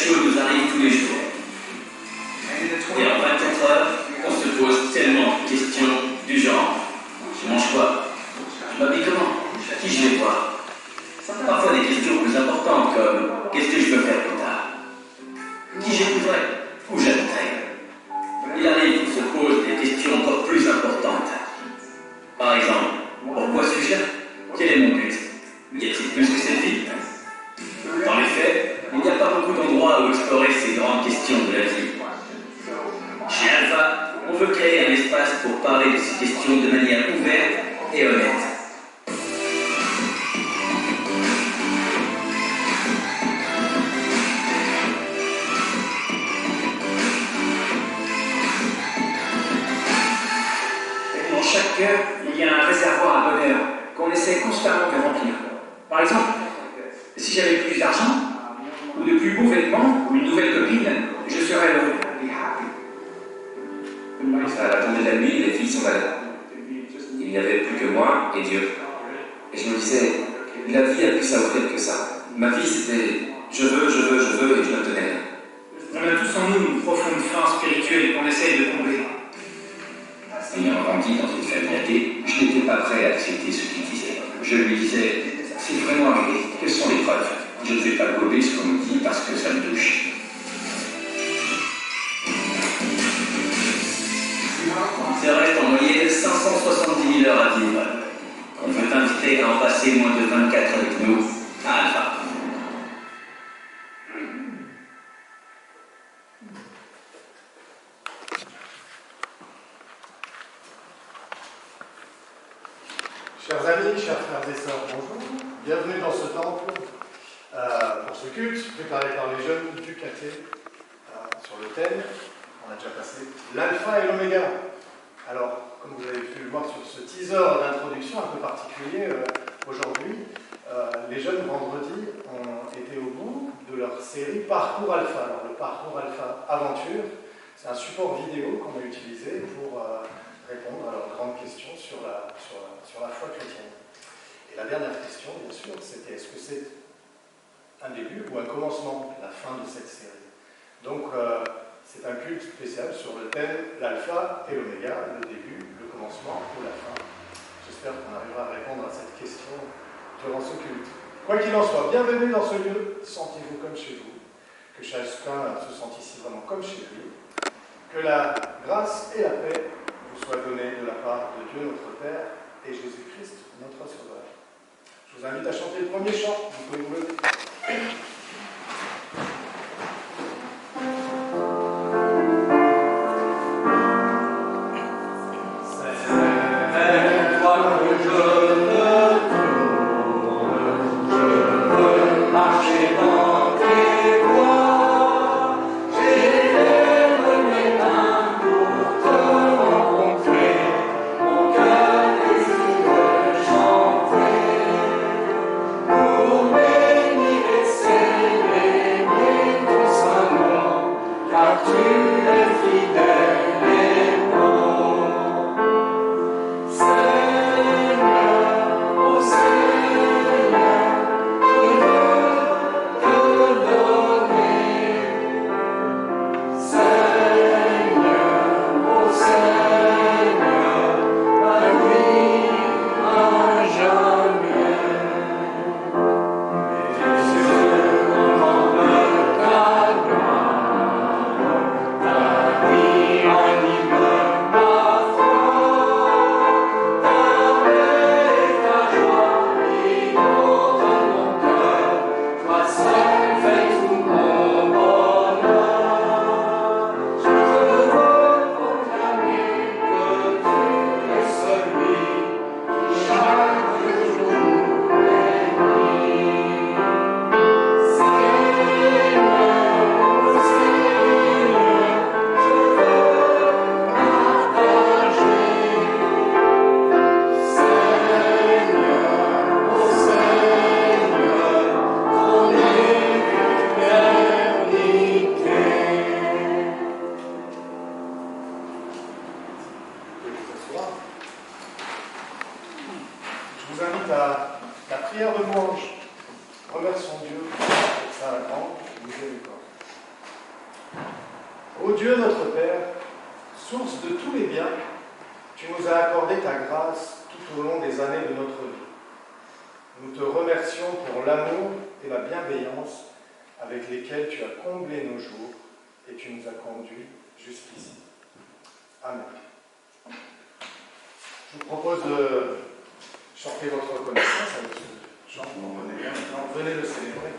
chose nous arrive tous les jours. Et en 24 heures, on se pose tellement de questions du genre, je mange quoi? Je m'habille comment? Qui je vais voir? Parfois des questions plus importantes comme, qu'est-ce que je veux faire plus tard? Qui j'épouserai? Où j'habiterai? Il arrive qu'on se pose des questions encore plus importantes. Par exemple, pourquoi suis-je là? Quel est mon but? Y a-t-il plus que cette vie? Dans les faits, il n'y a pas beaucoup d'endroits où explorer ces grandes questions de la vie. Chez Alpha, on veut créer un espace pour parler de ces questions de manière ouverte et honnête. Dans chaque cœur, il y a un réservoir à bonheur qu'on essaie constamment de remplir. Par exemple, si j'avais plus d'argent, ou de plus beaux vêtements, ou une nouvelle copine, je serais heureux. À la tombée de la nuit, les filles s'en allaient. Il n'y avait plus que moi et Dieu. Et je me disais, la vie a plus à offrir que ça. Ma vie, c'était je veux, et je n'obtenais rien. On a tous en nous une profonde faim spirituelle qu'on essaye de combler. Ayant grandi dans une famille athée, je n'étais pas prêt à accepter ce qu'il disait. Je lui disais, c'est vraiment arrivé, quelles sont les preuves? Je ne vais pas gober ce qu'on me dit parce que ça me touche. Il te reste en moyenne 570 000 heures à vivre. On veut t'inviter à en passer moins de 24 avec nous à Alpha. Chers amis, chers frères et sœurs, bonjour. Bienvenue dans ce temple pour ce culte préparé par les jeunes du caté sur le thème. On a déjà passé l'alpha et l'oméga. Alors, comme vous avez pu le voir sur ce teaser d'introduction un peu particulier aujourd'hui, les jeunes vendredi ont été au bout de leur série Parcours Alpha. Alors, le Parcours Alpha Aventure, c'est un support vidéo qu'on a utilisé pour répondre à leurs grandes questions sur la foi chrétienne. Et la dernière question, bien sûr, c'était est-ce que c'est un début ou un commencement, la fin de cette série? Donc, c'est un culte spécial sur le thème l'alpha et l'oméga, le début, le commencement ou la fin. J'espère qu'on arrivera à répondre à cette question durant ce culte. Quoi qu'il en soit, bienvenue dans ce lieu, sentez-vous comme chez vous, que chacun se sente ici vraiment comme chez lui, que la grâce et la paix vous soient données de la part de Dieu notre Père et Jésus-Christ notre Sauveur. Je vous invite à chanter le premier chant, vous pouvez vous lever. Ô Dieu notre Père, source de tous les biens, tu nous as accordé ta grâce tout au long des années de notre vie. Nous te remercions pour l'amour et la bienveillance avec lesquels tu as comblé nos jours et tu nous as conduits jusqu'ici. Amen. Je vous propose de chanter votre reconnaissance avec ce chant que vous connaissez bien maintenant. Venez le célébrer.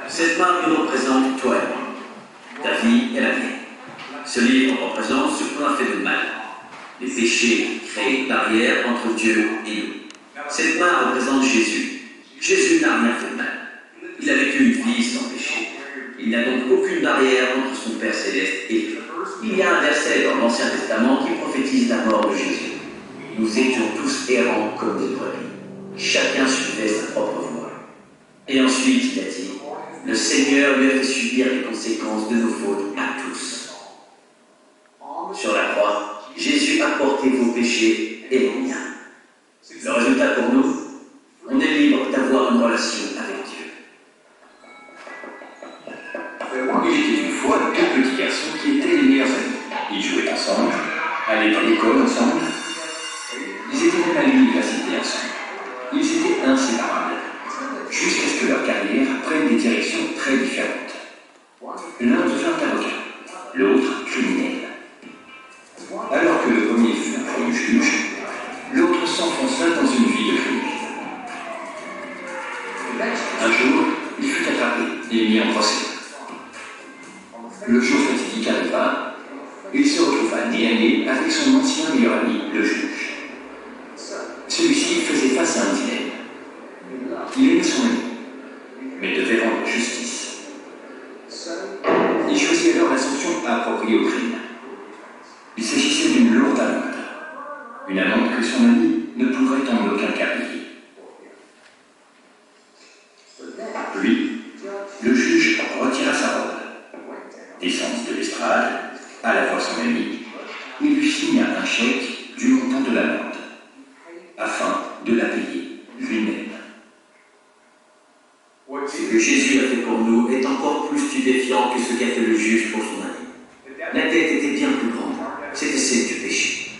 Cette marque nous représente toi et moi, ta vie et la mienne. Ce livre représente ce qu'on a fait de mal. Les péchés créent une barrière entre Dieu et nous. Cette main représente Jésus. Jésus n'a rien fait de mal. Il a vécu une vie sans péché. Il n'a donc aucune barrière entre son Père Céleste et lui. Il y a un verset dans l'Ancien Testament qui prophétise la mort de Jésus. Nous étions tous errants comme des brebis. Chacun suivait sa propre voie. Et ensuite, il a dit, le Seigneur lui a fait subir les conséquences de nos fautes à tous. Sur la croix, Jésus a porté vos péchés et les miens. Le résultat pour nous, on est libre d'avoir une relation avec Dieu. Il était une fois deux petits garçons qui étaient les meilleurs amis. Ils jouaient ensemble, allaient à l'école ensemble, ils étaient même à l'université ensemble. Ils étaient inséparables, jusqu'à ce que leur carrière prenne des directions très différentes. L'un devint avocat, l'autre criminel. Alors que le premier fut promu juge, l'autre s'enfonça dans une vie de criminel. Un jour, il fut attrapé et mis en procès. Le jour fatidique arriva, il se retrouva nez à nez avec son ancien meilleur ami, le juge. Celui-ci faisait face à un dilemme. Il aimait son ami, mais devait rendre justice. Il choisit alors la sanction appropriée au crime. Il s'agissait d'une lourde amende. Une amende que son ami ne pourrait en aucun cas payer. Puis, le juge retira sa robe, descendit de l'estrade, alla voir son ami, et lui signa un chèque du montant de l'amende, afin de la payer lui-même. Ce que Jésus a fait pour nous est encore plus stupéfiant que ce qu'a fait le juge pour son ami. La dette était bien plus grande, c'était celle du péché.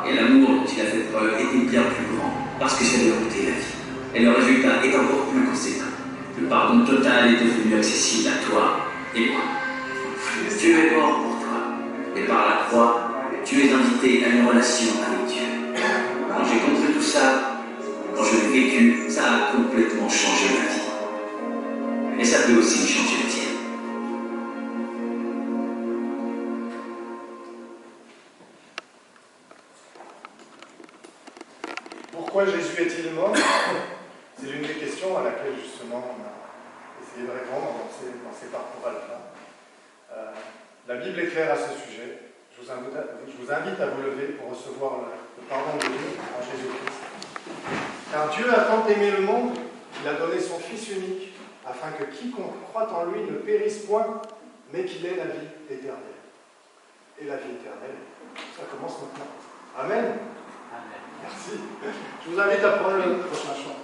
Et l'amour dont il a fait preuve était bien plus grand, parce que ça lui a coûté la vie. Et le résultat est encore plus conséquent. Le pardon total est devenu accessible à toi et moi. Dieu est mort pour toi, et par la croix, tu es invité à une relation avec Dieu. Quand j'ai compris tout ça, quand je l'ai vécu, ça a complètement changé ma vie. Et ça peut aussi changer la tienne. Pourquoi Jésus est-il mort? C'est l'une des questions à laquelle justement on a essayé de répondre dans ces parcours alpha. La Bible est claire à ce sujet. Je vous invite à vous lever pour recevoir le pardon de Dieu en Jésus-Christ. Car Dieu a tant aimé le monde qu'il a donné son Fils unique, afin que quiconque croit en lui ne périsse point, mais qu'il ait la vie éternelle. Et la vie éternelle, ça commence maintenant. Amen. Amen. Merci. Je vous invite à prendre le prochain chant.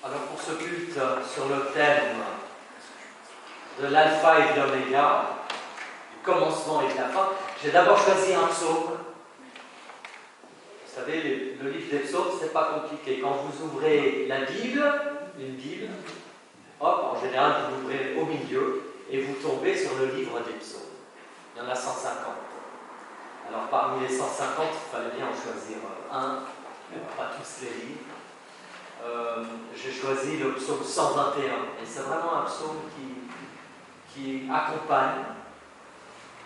Alors pour ce culte sur le thème de l'alpha et de l'oméga, du commencement et de la fin, j'ai d'abord choisi un psaume. Vous savez, le livre des psaumes, c'est pas compliqué. Quand vous ouvrez la Bible, une Bible, hop, en général, vous l'ouvrez au milieu et vous tombez sur le livre des psaumes. Il y en a 150. Alors parmi les 150, il fallait bien en choisir un, mais pas tous les livres. J'ai choisi le psaume 121 et c'est vraiment un psaume qui accompagne,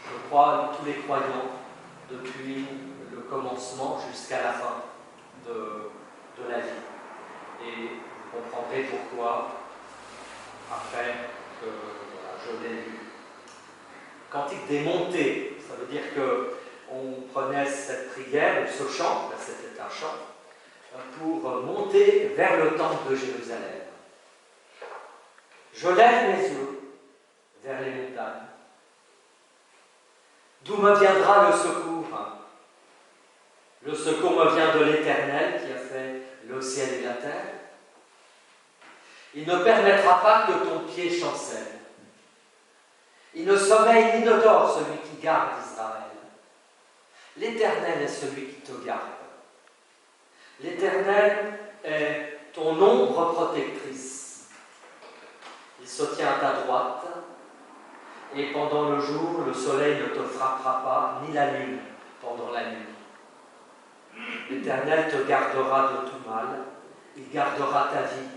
je crois, tous les croyants depuis le commencement jusqu'à la fin de la vie. Et vous comprendrez pourquoi après que voilà, je l'ai lu. Cantique des montées, ça veut dire qu'on prenait cette prière ou ce chant, c'était un chant, pour monter vers le temple de Jérusalem. Je lève mes yeux vers les montagnes. D'où me viendra le secours? Le secours me vient de l'Éternel qui a fait le ciel et la terre. Il ne permettra pas que ton pied chancelle. Il ne sommeille ni ne dort celui qui garde Israël. L'Éternel est celui qui te garde. L'Éternel est ton ombre protectrice. Il se tient à ta droite, et pendant le jour, le soleil ne te frappera pas, ni la lune pendant la nuit. L'Éternel te gardera de tout mal, il gardera ta vie,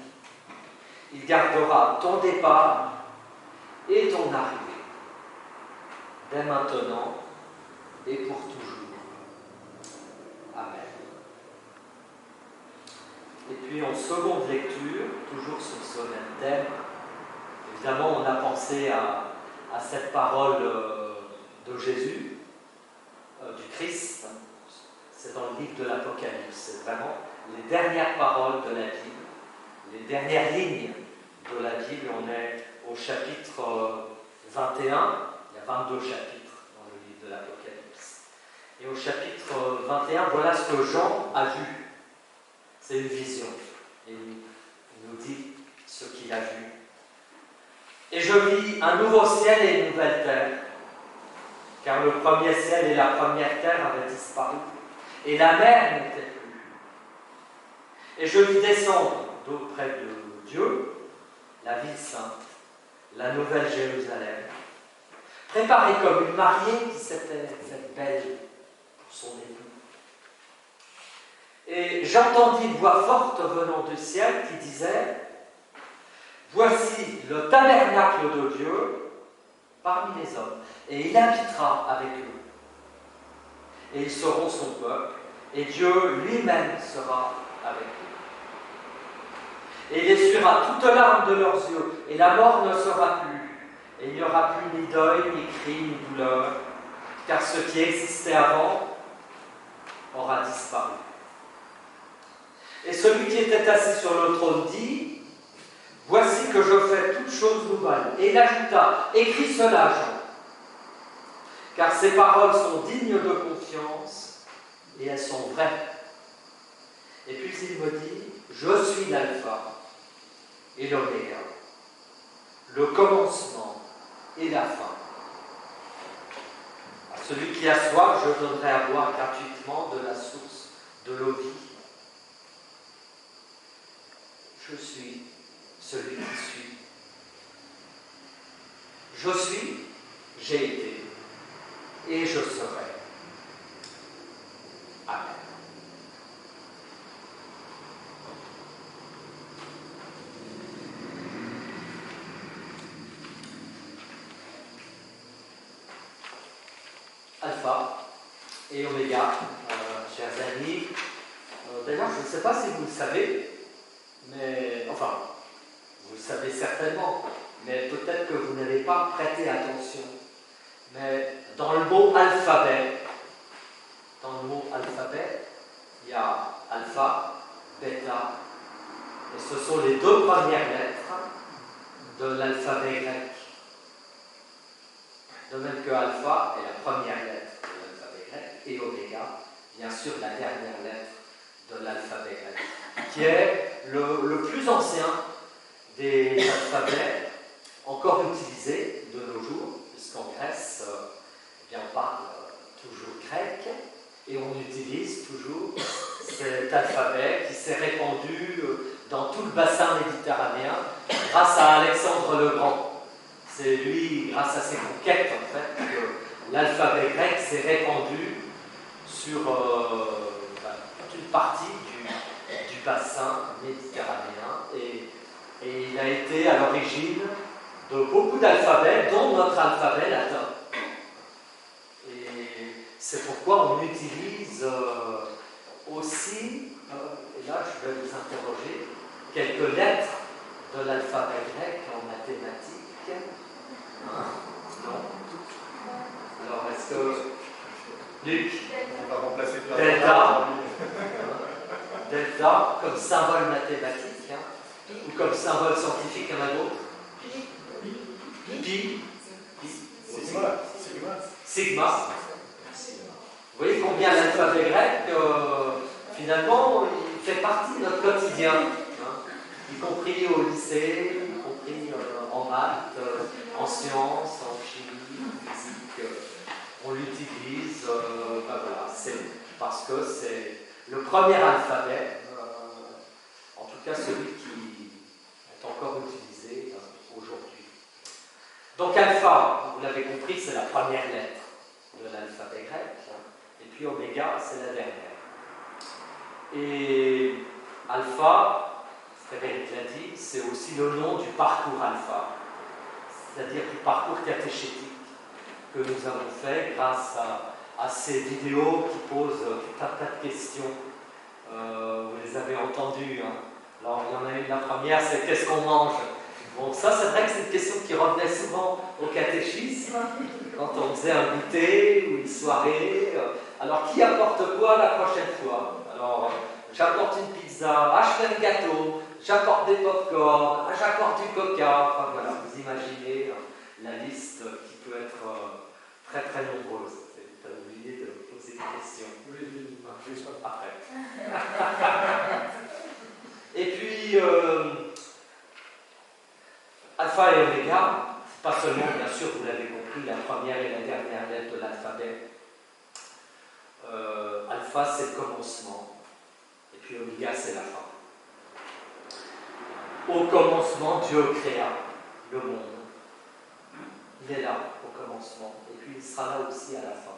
il gardera ton départ et ton arrivée, dès maintenant et pour toujours. Amen. Et puis en seconde lecture, toujours sur ce même thème, évidemment on a pensé à cette parole de Jésus, du Christ. C'est dans le livre de l'Apocalypse. C'est vraiment les dernières paroles de la Bible, les dernières lignes de la Bible. On est au chapitre 21. Il y a 22 chapitres dans le livre de l'Apocalypse. Et au chapitre 21, voilà ce que Jean a vu. C'est une vision. Et il nous dit ce qu'il a vu. Et je vis un nouveau ciel et une nouvelle terre, car le premier ciel et la première terre avaient disparu, et la mer n'était plus. Et je vis descendre d'auprès de Dieu la ville sainte, la nouvelle Jérusalem, préparée comme une mariée qui s'était faite belle pour son époux. Et j'entendis une voix forte venant du ciel qui disait: voici le tabernacle de Dieu parmi les hommes, et il habitera avec eux. Et ils seront son peuple, et Dieu lui-même sera avec eux. Et il essuiera toute larme de leurs yeux, et la mort ne sera plus. Et il n'y aura plus ni deuil, ni cri, ni douleur, car ce qui existait avant aura disparu. Et celui qui était assis sur le trône dit: voici que je fais toutes choses nouvelles. Et il ajouta: écris cela, Jean, car ces paroles sont dignes de confiance et elles sont vraies. Et puis il me dit: je suis l'alpha et l'oméga, le commencement et la fin. À celui qui a soif, je donnerai à boire gratuitement de la source de l'eau vive. Je suis celui qui suis. Je suis, j'ai été, et je serai. Amen. Alpha et Oméga, chers amis. D'ailleurs, je ne sais pas si vous le savez, mais enfin, vous le savez certainement, mais peut-être que vous n'avez pas prêté attention. Mais dans le mot alphabet, il y a alpha, bêta, et ce sont les deux premières lettres de l'alphabet grec. De même que alpha est la première lettre de l'alphabet grec, et oméga, bien sûr, la dernière lettre de l'alphabet grec, qui est le plus ancien des alphabets encore utilisés de nos jours, puisqu'en Grèce, eh bien, on parle toujours grec, et on utilise toujours cet alphabet qui s'est répandu dans tout le bassin méditerranéen grâce à Alexandre le Grand. C'est lui, grâce à ses conquêtes, en fait, que l'alphabet grec s'est répandu sur toute une partie du bassin méditerranéen. Et il a été à l'origine de beaucoup d'alphabets, dont notre alphabet latin. Et c'est pourquoi on utilise aussi, et là je vais vous interroger, quelques lettres de l'alphabet grec en mathématiques. Non. Alors, est-ce que Luc, On va remplacer delta comme symbole mathématique, ou comme symbole scientifique, il y en a d'autres. Pi. Sigma. Vous voyez combien l'alphabet grec, finalement, il fait partie de notre quotidien, y compris au lycée, y compris en maths, en sciences, en chimie, en physique. On l'utilise, voilà, c'est parce que c'est le premier alphabet, en tout cas celui qui est encore utilisé aujourd'hui. Donc alpha, vous l'avez compris, c'est la première lettre de l'alphabet grec, et puis oméga, c'est la dernière. Et alpha, Frédéric l'a dit, c'est aussi le nom du parcours alpha, c'est-à-dire du parcours catéchétique que nous avons fait grâce à ces vidéos qui posent tout un tas de questions. Vous les avez entendues. Alors, il y en a une, la première, c'est qu'est-ce qu'on mange? Bon, ça, c'est vrai que c'est une question qui revenait souvent au catéchisme, quand on faisait un goûter ou une soirée. Alors, qui apporte quoi la prochaine fois? Alors, j'apporte une pizza, je fais le gâteau, j'apporte des pop-corn, j'apporte du coca. Enfin, voilà, vous imaginez la liste qui peut être très très nombreuse. Vous avez oublié de poser des questions. Oui, après. Et puis, alpha et oméga, c'est pas seulement, bien sûr, vous l'avez compris, la première et la dernière lettre de l'alphabet. Alpha, c'est le commencement, et puis oméga, c'est la fin. Au commencement, Dieu créa le monde. Il est là, au commencement, et puis il sera là aussi à la fin.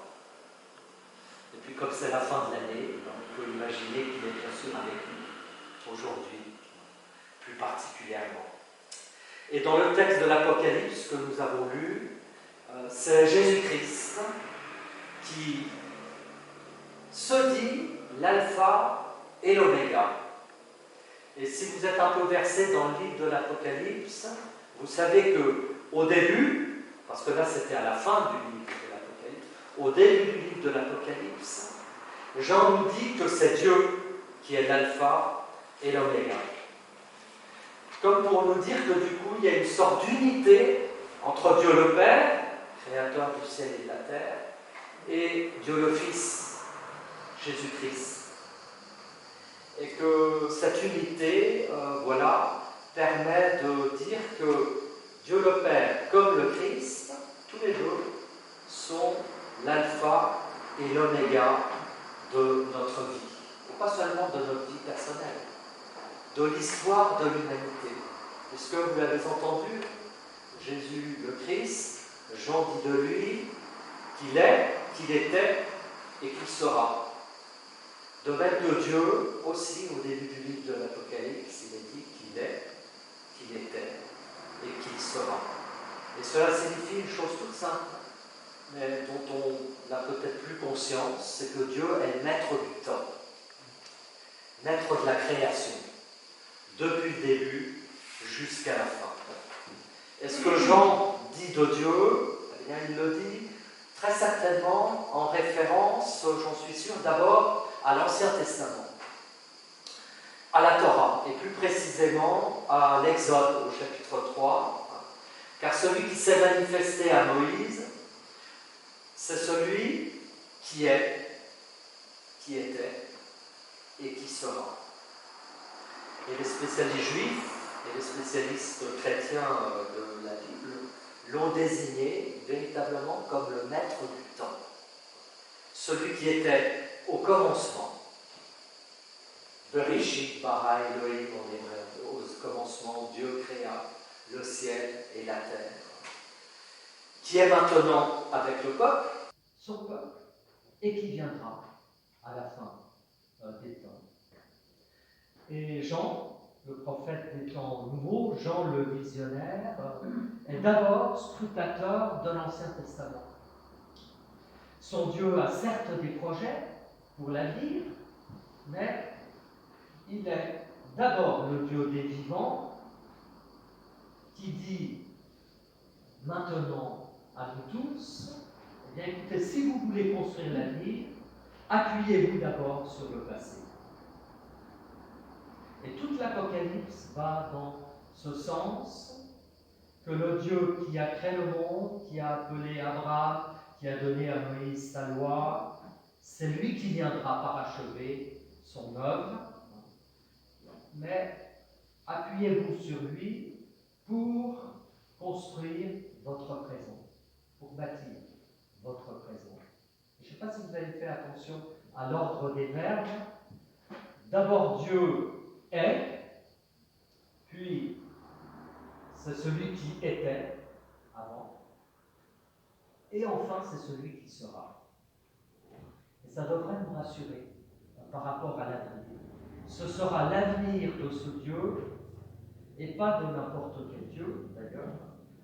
Et puis, comme c'est la fin de l'année, on peut imaginer qu'il est bien sûr avec nous, aujourd'hui, plus particulièrement. Et dans le texte de l'Apocalypse que nous avons lu, c'est Jésus-Christ qui se dit l'alpha et l'oméga. Et si vous êtes un peu versé dans le livre de l'Apocalypse, vous savez qu'au début, parce que là c'était à la fin du livre de l'Apocalypse, au début du livre de l'Apocalypse, Jean nous dit que c'est Dieu qui est l'alpha et l'oméga. Comme pour nous dire que du coup, il y a une sorte d'unité entre Dieu le Père, créateur du ciel et de la terre, et Dieu le Fils, Jésus-Christ. Et que cette unité, permet de dire que Dieu le Père comme le Christ, tous les deux, sont l'alpha et l'oméga de notre vie. Et pas seulement de notre vie personnelle, de l'histoire de l'humanité. Puisque vous l'avez entendu, Jésus le Christ, Jean dit de lui qu'il est, qu'il était et qu'il sera. De même que Dieu, aussi au début du livre de l'Apocalypse, il est dit qu'il est, qu'il était et qu'il sera. Et cela signifie une chose toute simple, mais dont on n'a peut-être plus conscience, c'est que Dieu est maître du temps, maître de la création, depuis le début jusqu'à la fin. Et ce que Jean dit de Dieu, eh bien, il le dit très certainement en référence, j'en suis sûr, d'abord à l'Ancien Testament, à la Torah, et plus précisément à l'Exode au chapitre 3, car celui qui s'est manifesté à Moïse, c'est celui qui est, qui était et qui sera. Et les spécialistes juifs et les spécialistes chrétiens de la Bible l'ont désigné véritablement comme le maître du temps. Celui qui était au commencement. Bereshit bara Elohim en hébreu. Au commencement, Dieu créa le ciel et la terre. Qui est maintenant avec le peuple, son peuple, et qui viendra à la fin des temps. Et Jean, le prophète des temps nouveaux, Jean le visionnaire, est d'abord scrutateur de l'Ancien Testament. Son Dieu a certes des projets pour l'avenir, mais il est d'abord le Dieu des vivants qui dit maintenant à nous tous, eh bien écoutez, si vous voulez construire l'avenir, appuyez-vous d'abord sur le passé. Et toute l'Apocalypse va dans ce sens que le Dieu qui a créé le monde, qui a appelé Abraham, qui a donné à Moïse sa loi, c'est lui qui viendra parachever son œuvre. Mais appuyez-vous sur lui pour construire votre présent, pour bâtir votre présent. Je ne sais pas si vous avez fait attention à l'ordre des verbes. D'abord, Dieu est, puis c'est celui qui était avant, et enfin c'est celui qui sera. Et ça devrait nous rassurer par rapport à l'avenir. Ce sera l'avenir de ce Dieu, et pas de n'importe quel Dieu d'ailleurs.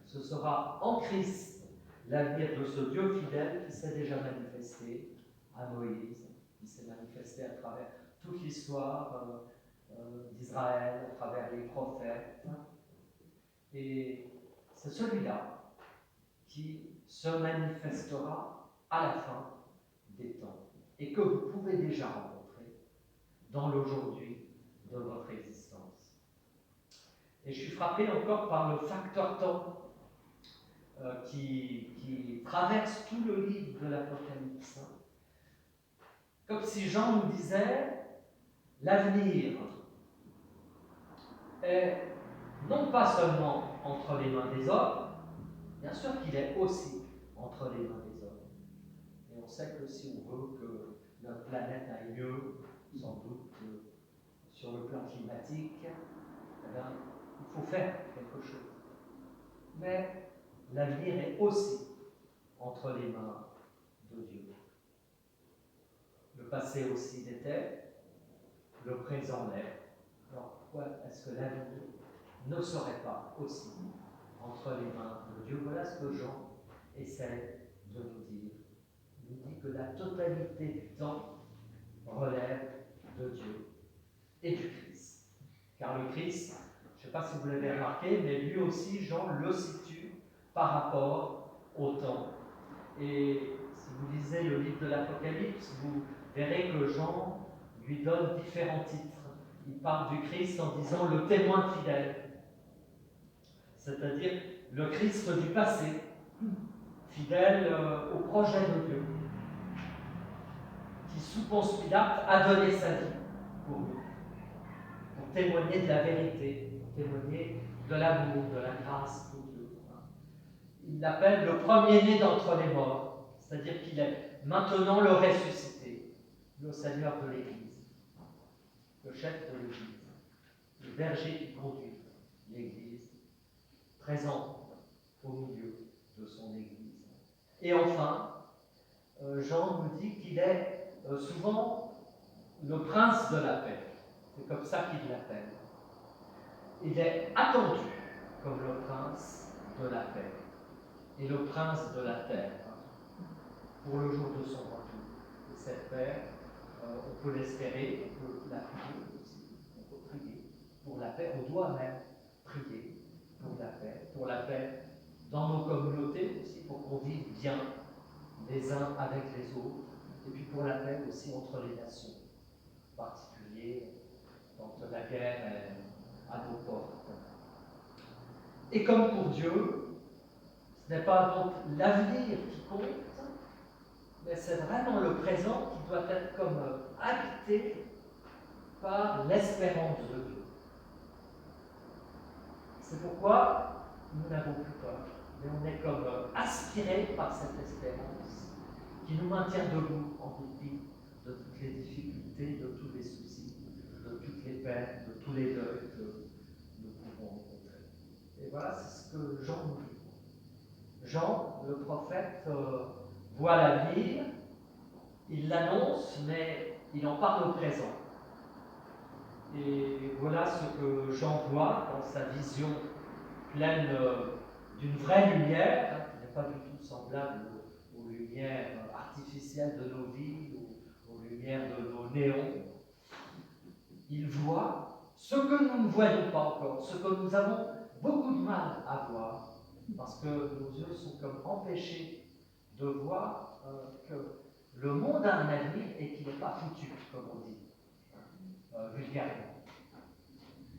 Ce sera en Christ l'avenir de ce Dieu fidèle qui s'est déjà manifesté à Moïse, qui s'est manifesté à travers toute l'histoire d'Israël, à travers les prophètes. Et c'est celui-là qui se manifestera à la fin des temps et que vous pouvez déjà rencontrer dans l'aujourd'hui de votre existence. Et je suis frappé encore par le facteur temps qui traverse tout le livre de l'Apocalypse. Comme si Jean nous disait, l'avenir est non pas seulement entre les mains des hommes, bien sûr qu'il est aussi entre les mains des hommes. Et on sait que si on veut que notre planète aille mieux, sans doute sur le plan climatique, eh bien, il faut faire quelque chose. Mais l'avenir est aussi entre les mains de Dieu. Le passé aussi l'était, le présent l'est. Alors pourquoi est-ce que l'avenir ne serait pas aussi entre les mains de Dieu? Voilà ce que Jean essaie de nous dire. Il nous dit que la totalité du temps relève de Dieu et du Christ. Car le Christ, je ne sais pas si vous l'avez remarqué, mais lui aussi, Jean le situe par rapport au temps. Et si vous lisez le livre de l'Apocalypse, vous verrez que Jean lui donne différents titres. Il parle du Christ en disant le témoin fidèle, c'est-à-dire le Christ du passé, fidèle au projet de Dieu, qui sous Ponce Pilate a donné sa vie pour nous, pour témoigner de la vérité, pour témoigner de l'amour, de la grâce pour Dieu. Il l'appelle le premier-né d'entre les morts, c'est-à-dire qu'il est maintenant le ressuscité, le Seigneur de l'Église, le chef de l'Église, le berger qui conduit l'Église, présent au milieu de son Église. Et enfin, Jean nous dit qu'il est souvent le prince de la paix. C'est comme ça qu'il l'appelle. Il est attendu comme le prince de la paix et le prince de la terre pour le jour de son retour. Et cette paix, on peut l'espérer, on peut la prier aussi, on peut prier pour la paix, on doit même prier pour la paix dans nos communautés aussi, pour qu'on vive bien les uns avec les autres, et puis pour la paix aussi entre les nations, en particulier quand la guerre est à nos portes. Et comme pour Dieu, ce n'est pas donc l'avenir qui compte, mais c'est vraiment le présent qui doit être comme habité par l'espérance de Dieu. C'est pourquoi nous n'avons plus peur, mais on est comme aspiré par cette espérance qui nous maintient debout en dépit de toutes les difficultés, de tous les soucis, de toutes les peines, de tous les deuils que nous pouvons rencontrer. Et voilà, c'est ce que Jean nous dit. Jean, le prophète, voit l'avenir, il l'annonce, mais il en parle au présent. Et voilà ce que Jean voit dans sa vision pleine d'une vraie lumière, qui n'est pas du tout semblable aux lumières artificielles de nos vies, aux lumières de nos néons. Il voit ce que nous ne voyons pas encore, ce que nous avons beaucoup de mal à voir, parce que nos yeux sont comme empêchés de voir que le monde a un avenir et qu'il n'est pas foutu, comme on dit vulgairement.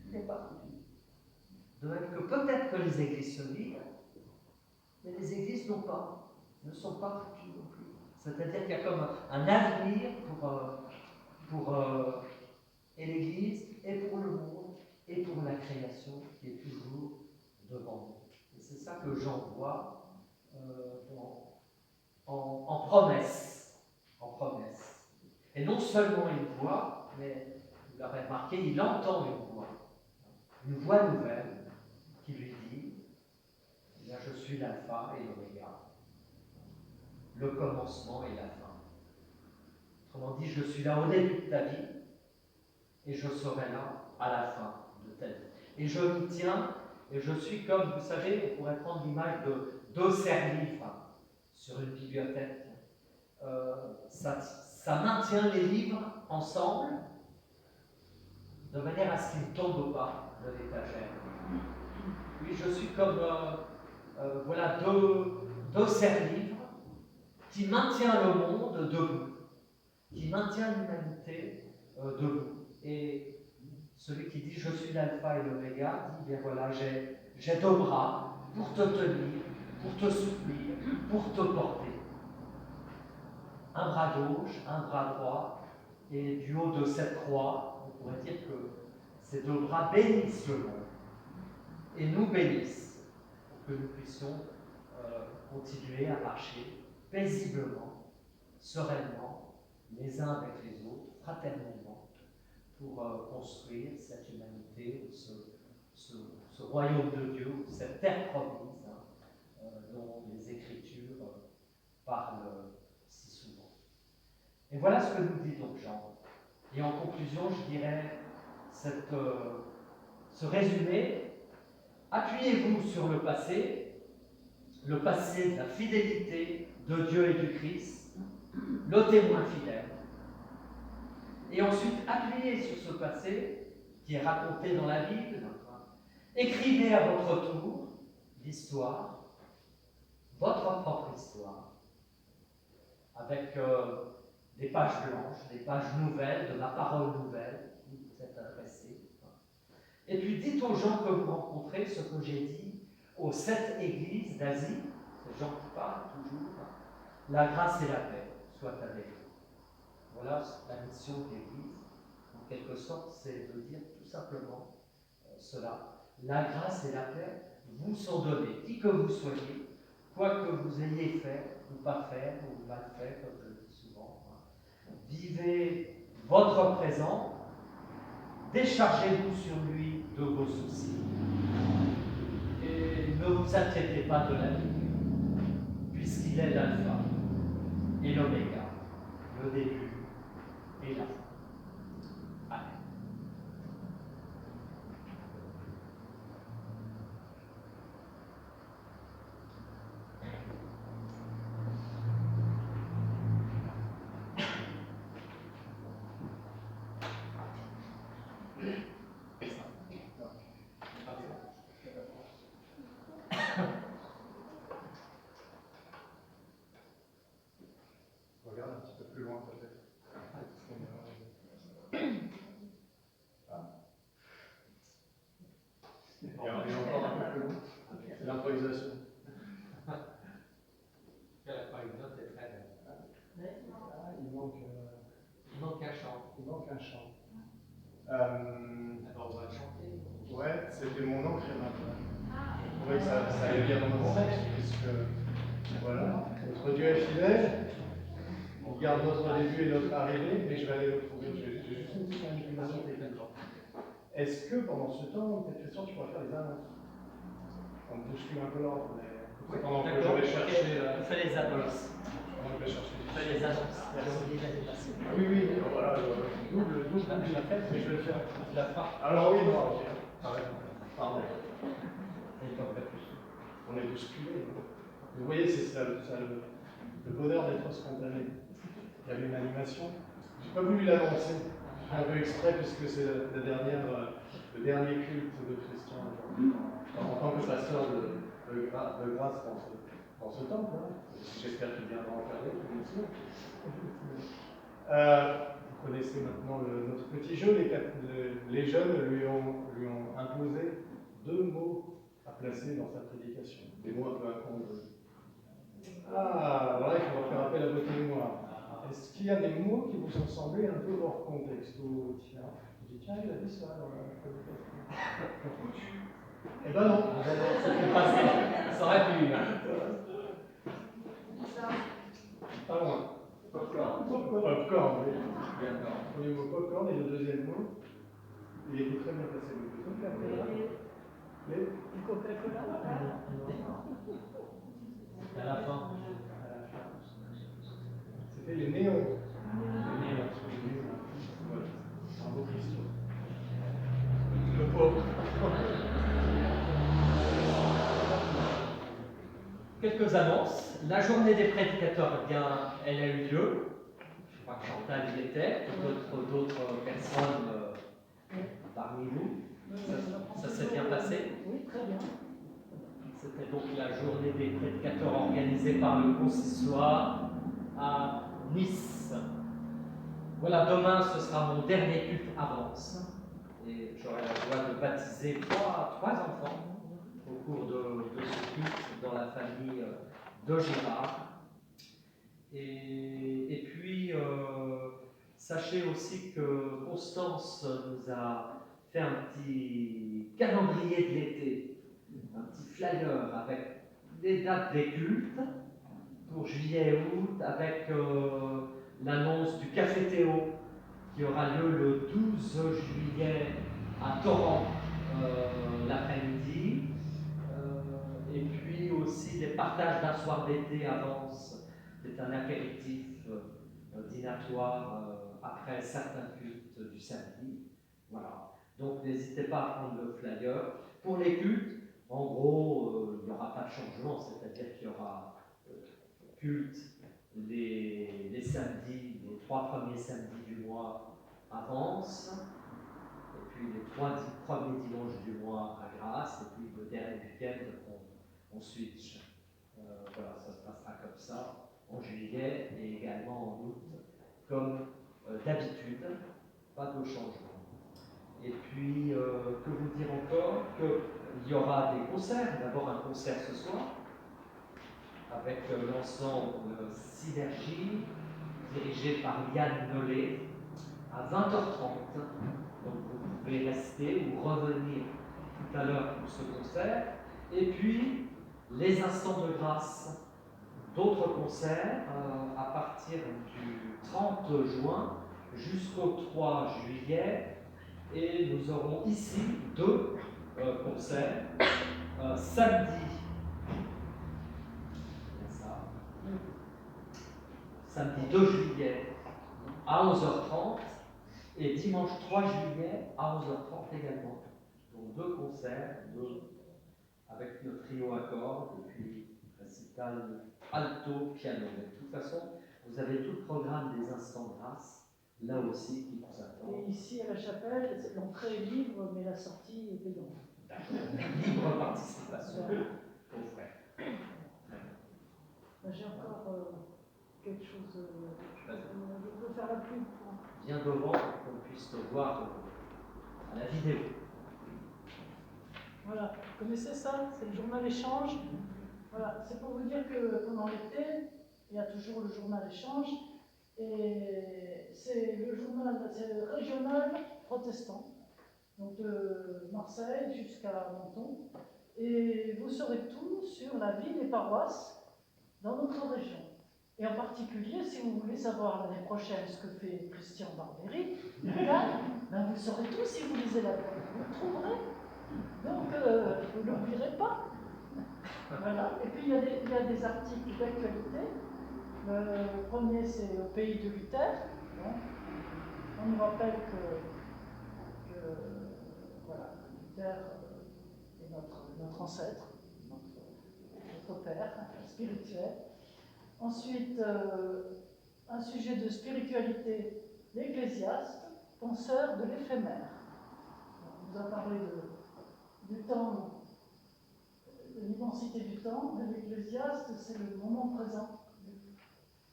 Il n'est pas foutu. De même que peut-être que les églises se vident, mais les églises ne sont pas foutues non plus. C'est-à-dire qu'il y a comme un avenir pour et l'Église, et pour le monde, et pour la création qui est toujours devant nous. Et c'est ça que Jean voit en promesse. En promesse. Et non seulement il voit, mais vous l'avez remarqué, il entend une voix nouvelle qui lui dit eh bien, je suis l'alpha et l'oméga, le commencement et la fin. Autrement dit, je suis là au début de ta vie et je serai là à la fin de ta vie. Et je m'y tiens et je suis comme, vous savez, on pourrait prendre l'image de deux serre-livres sur une bibliothèque. Ça maintient les livres ensemble de manière à ce qu'ils ne tombent pas de l'étagère. Puis je suis comme voilà, deux serre-livres qui maintient le monde debout, qui maintient l'humanité debout. Et celui qui dit je suis l'alpha et l'oméga dit bien voilà, j'ai deux bras pour te tenir, pour te soutenir, pour te porter. Un bras gauche, un bras droit, et du haut de cette croix, on pourrait dire que ces deux bras bénissent le monde et nous bénissent pour que nous puissions continuer à marcher paisiblement, sereinement, les uns avec les autres, fraternellement, pour construire cette humanité, ce royaume de Dieu, cette terre promise dont les Écritures parlent si souvent. Et voilà ce que nous dit donc Jean. Et en conclusion, je dirais ce résumé: appuyez-vous sur le passé de la fidélité de Dieu et du Christ, le témoin fidèle. Et ensuite, appuyez sur ce passé qui est raconté dans la Bible. Écrivez à votre tour l'histoire, votre propre histoire, avec des pages blanches, des pages nouvelles, de la parole nouvelle qui vous est adressée. Et puis dites aux gens que vous rencontrez ce que j'ai dit aux 7 églises d'Asie, ces gens qui parlent toujours, la grâce et la paix soient avec vous. Voilà la mission de l'Église, en quelque sorte, c'est de dire tout simplement cela. La grâce et la paix vous sont données, qui que vous soyez, quoi que vous ayez fait ou pas fait, ou mal fait, comme je le dis souvent. Vivez votre présent, déchargez-vous sur lui de vos soucis, et ne vous inquiétez pas de la vie, puisqu'il est l'alpha et l'oméga, le début et la fin. Amen. Regarde un petit peu plus loin peut-être. Et encore un peu plus loin. C'est l'improvisation. Une note est très belle. Il manque un chant. Il manque un chant. Alors on va le chanter. Ouais, c'était mon oncle maintenant. Je trouvais que ça allait bien dans notre texte, puisque voilà, notre Dieu est fidèle, il garde notre début et notre arrivée, mais je vais aller le trouver. J'ai juste une petite manipulation technique. Est-ce que pendant ce temps, peut-être Christian, tu pourrais faire les annonces? On me bouscule un peu l'ordre, mais pendant que je vais chercher. On fait les annonces. Pendant que je vais chercher. On fait les annonces. Oui, oui, voilà, double la fête, mais je vais le faire. La fin. Alors oui, non, ok. Pardon. Et On est bousculé. Vous voyez, c'est ça le bonheur d'être spontané. Il y avait une animation. Je n'ai pas voulu l'annoncer. J'ai fait un peu exprès puisque c'est le dernier culte de Christian en tant que pasteur de grâce dans ce temple. J'espère qu'il viendra en parler, bien sûr. Vous connaissez maintenant notre petit jeu. Les jeunes lui ont imposé 2 mots à placer dans sa prédication. Des mots un peu incongrues. Ah, voilà, il faut faire appel à votre mémoire. Est-ce qu'il y a des mots qui vous ont semblé un peu hors contexte? Tiens, il a dit ça dans la prédication. Eh ben non. ça aurait pu. Pas loin. Popcorn, oui. Le premier mot popcorn et le deuxième mot, il était très bien placé. Les Coca-Cola. À la fin. C'était les néons. Voilà. Bravo Christian. Le pauvre. Quelques annonces. La journée des prédicateurs, eh bien, elle a eu lieu. Je crois que Chantal y était, d'autres personnes parmi nous. Ça s'est bien passé? Oui, très bien. donc la journée des prédicateurs organisée par le consistoire à Nice. Voilà, demain ce sera mon dernier culte avance et j'aurai la joie de baptiser trois enfants au cours de ce culte dans la famille de Gérard. Et puis, sachez aussi que Constance nous a fait un petit calendrier de l'été, un petit flyer avec les dates des cultes pour juillet et août, avec l'annonce du Café Théo qui aura lieu le 12 juillet à Torrent l'après-midi. Et puis aussi les partages d'un soir d'été avance. C'est un apéritif dînatoire après certains cultes du samedi. Voilà. Donc n'hésitez pas à prendre le flyer. Pour les cultes, en gros, il n'y aura pas de changement, c'est-à-dire qu'il y aura culte les samedis, les 3 premiers samedis du mois avance, et puis les 3 premiers dimanches du mois à Grasse, et puis le dernier week-end, on switch. Voilà, ça se passera comme ça en juillet et également en août, comme d'habitude, pas de changement. Et puis, que vous dire encore? Qu'il y aura des concerts, d'abord un concert ce soir, avec l'ensemble Synergie, dirigé par Yann Nollet, à 20h30. Donc vous pouvez rester ou revenir tout à l'heure pour ce concert. Et puis, les instants de grâce, d'autres concerts à partir du 30 juin jusqu'au 3 juillet. Et nous aurons ici 2 concerts. Samedi, samedi 2 juillet à 11h30 et dimanche 3 juillet à 11h30 également. Donc 2 concerts avec le trio à cordes et puis récital alto piano. De toute façon, vous avez tout le programme des instants de grâce là aussi qui vous attend. Et ici à la chapelle, l'entrée est libre mais la sortie est payante. Libre participation aux frais. J'ai encore quelque chose. Je peux faire la pub. Viens devant pour qu'on puisse te voir à la vidéo. Voilà, vous connaissez ça? C'est le journal échange. Voilà, c'est pour vous dire que pendant l'été, il y a toujours le journal échange. Et c'est le journal régional protestant, donc de Marseille jusqu'à Menton. Et vous saurez tout sur la vie des paroisses dans notre région. Et en particulier, si vous voulez savoir l'année prochaine ce que fait Christian Barbieri, ben vous saurez tout si vous lisez la Bible. Vous le trouverez. Donc, vous ne l'oublierez pas. Voilà. Et puis, il y a des articles d'actualité. Le premier, c'est au pays de Luther. On nous rappelle que voilà, Luther est notre ancêtre, notre père spirituel. Ensuite, un sujet de spiritualité, l'Ecclésiaste, penseur de l'éphémère. On nous a parlé du temps, de l'immensité du temps, de l'Ecclésiaste, c'est le moment présent.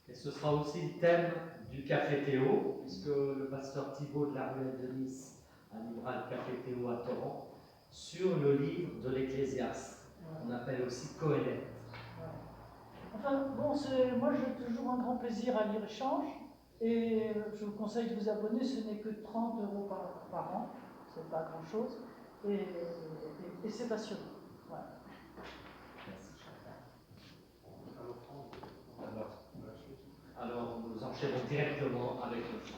Et ce sera aussi le thème du Café Théo, puisque le pasteur Thibault de la Ruelle de Nice animera le Café Théo à Torrent sur le livre de l'Ecclésiaste, qu'on appelle aussi Coëlette. Enfin, bon, moi j'ai toujours un grand plaisir à lire Échange, et je vous conseille de vous abonner, ce n'est que 30 € par an, c'est pas grand chose, et c'est passionnant. Voilà. Alors, nous enchaînons directement avec le chant.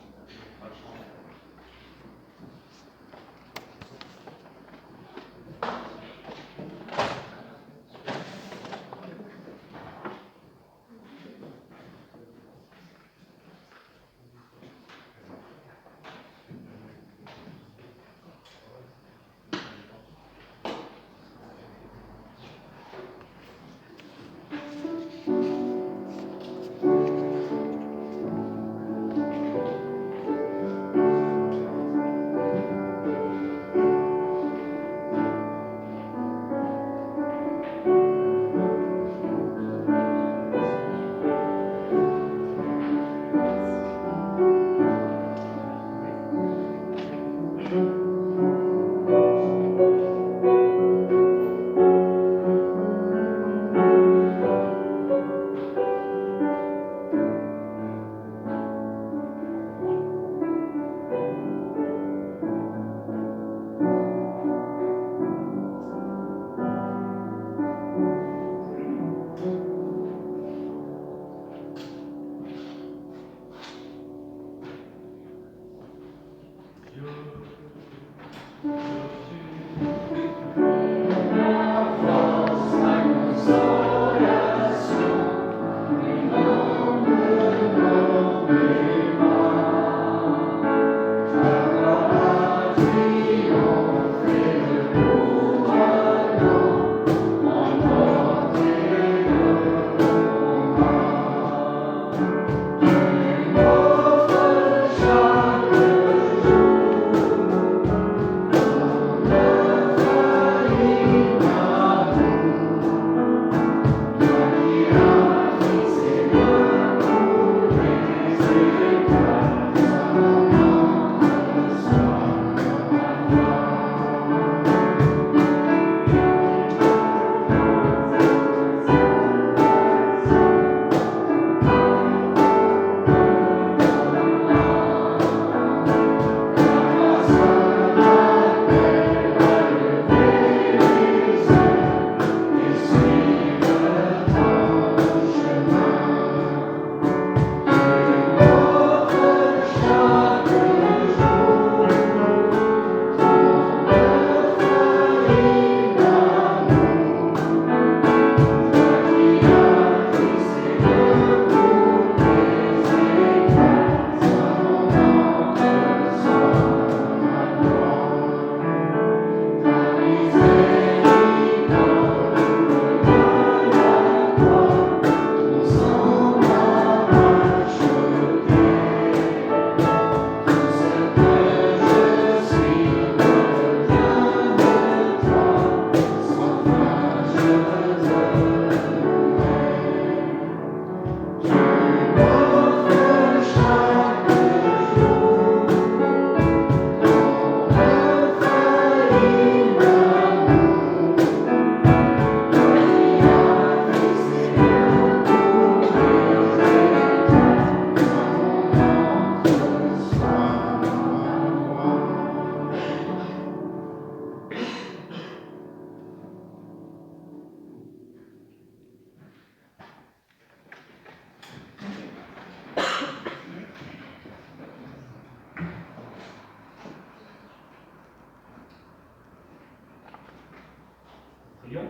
Prions.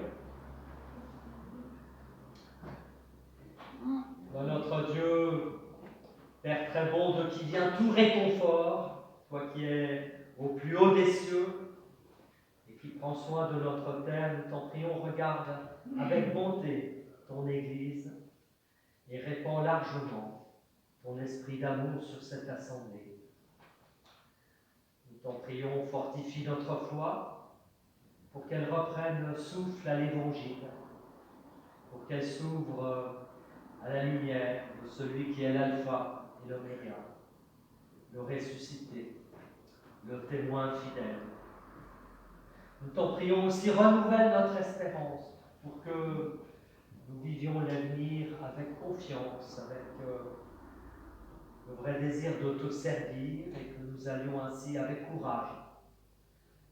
Dans notre Dieu, Père très bon, de qui vient tout réconfort, toi qui es au plus haut des cieux et qui prends soin de notre terre, nous t'en prions, regarde avec bonté ton Église et répands largement ton esprit d'amour sur cette assemblée. Nous t'en prions, fortifie notre foi pour qu'elle reprenne souffle à l'Évangile, pour qu'elle s'ouvre à la lumière de celui qui est l'alpha et l'oméga, le ressuscité, le témoin fidèle. Nous t'en prions aussi, renouvelle notre espérance pour que nous vivions l'avenir avec confiance, avec le vrai désir de te servir et que nous allions ainsi avec courage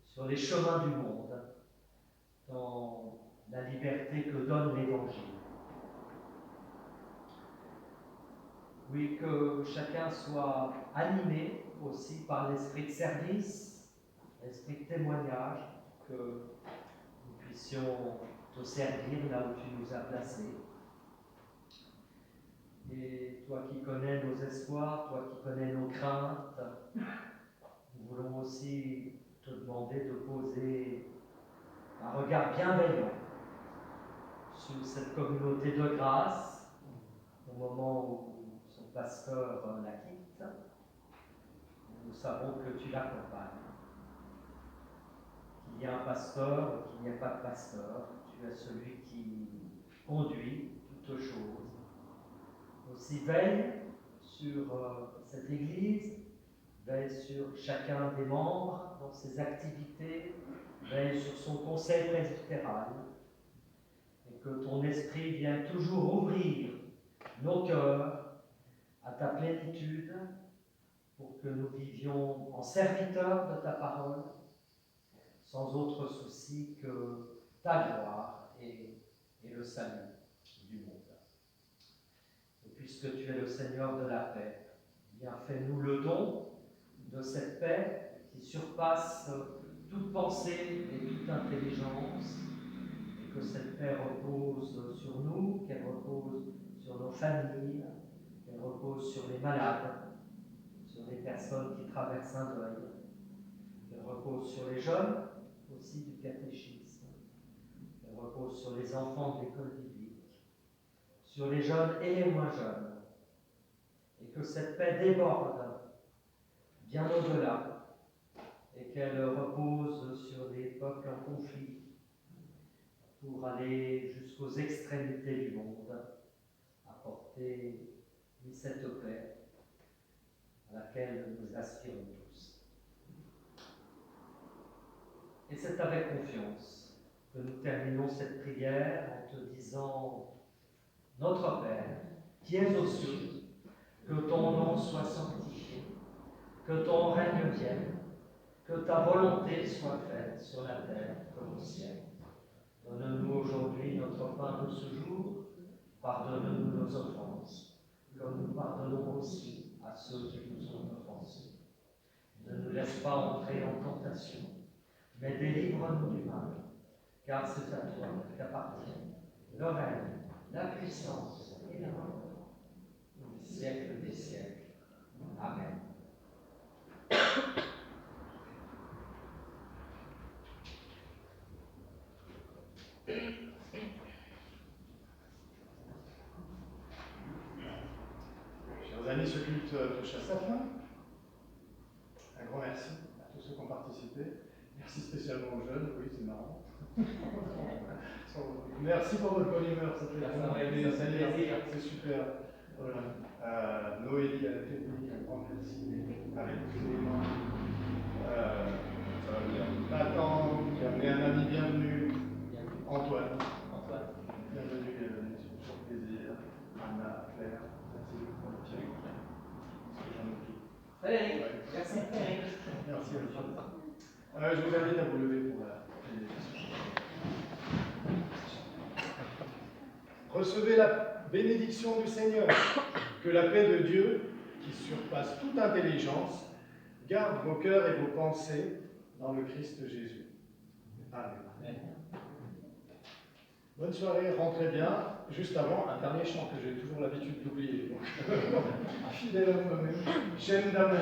sur les chemins du monde, dans la liberté que donne l'Évangile. Oui, que chacun soit animé aussi par l'esprit de service, l'esprit de témoignage, que nous puissions te servir là où tu nous as placés. Et toi qui connais nos espoirs, toi qui connais nos craintes, nous voulons aussi te demander de poser un regard bienveillant sur cette communauté de grâce au moment où son pasteur la quitte. Nous savons que tu l'accompagnes. Qu'il y ait un pasteur ou qu'il n'y ait pas de pasteur, tu es celui qui conduit toutes choses. Aussi veille sur cette Église, veille sur chacun des membres dans ses activités, veille sur son conseil presbytéral, et que ton esprit vienne toujours ouvrir nos cœurs à ta plénitude pour que nous vivions en serviteurs de ta parole, sans autre souci que ta gloire et le salut du monde. Et puisque tu es le Seigneur de la paix, bien fais-nous le don de cette paix qui surpasse toute pensée et toute intelligence, et que cette paix repose sur nous, qu'elle repose sur nos familles, qu'elle repose sur les malades, sur les personnes qui traversent un deuil, qu'elle repose sur les jeunes aussi du catéchisme, qu'elle repose sur les enfants de l'école biblique, sur les jeunes et les moins jeunes, et que cette paix déborde bien au-delà, et qu'elle repose sur les peuples en conflit, pour aller jusqu'aux extrémités du monde, apporter cette paix à laquelle nous aspirons tous. Et c'est avec confiance que nous terminons cette prière en te disant: Notre Père, qui es aux cieux, que ton nom soit sanctifié, que ton règne vienne, que ta volonté soit faite sur la terre comme au ciel. Donne-nous aujourd'hui notre pain de ce jour, pardonne-nous nos offenses, comme nous pardonnons aussi à ceux qui nous ont offensés. Ne nous laisse pas entrer en tentation, mais délivre-nous du mal, car c'est à toi qu'appartient le règne, la puissance et la gloire, au siècle des siècles. Amen. Chers amis, ce culte touche à sa fin. Un grand merci à tous ceux qui ont participé. Merci spécialement aux jeunes, oui, c'est marrant. Merci pour votre bonne humeur, ça fait plaisir. c'est super. Voilà. Noélie à la technique, un grand merci. Avec Clément. Ça va bien. Nathan, qui a amené un ami, bienvenue. Antoine. Bienvenue, c'est toujours plaisir. Anna, Claire, merci beaucoup. Valérie, Ouais. merci. Merci à vous. Je vous invite à vous lever pour la bénédiction. Recevez la bénédiction du Seigneur. Que la paix de Dieu, qui surpasse toute intelligence, garde vos cœurs et vos pensées dans le Christ Jésus. Amen. Bonne soirée, rentrez bien. Juste avant, un dernier chant que j'ai toujours l'habitude d'oublier. Fidèle à moi-même, chaîne d'amour.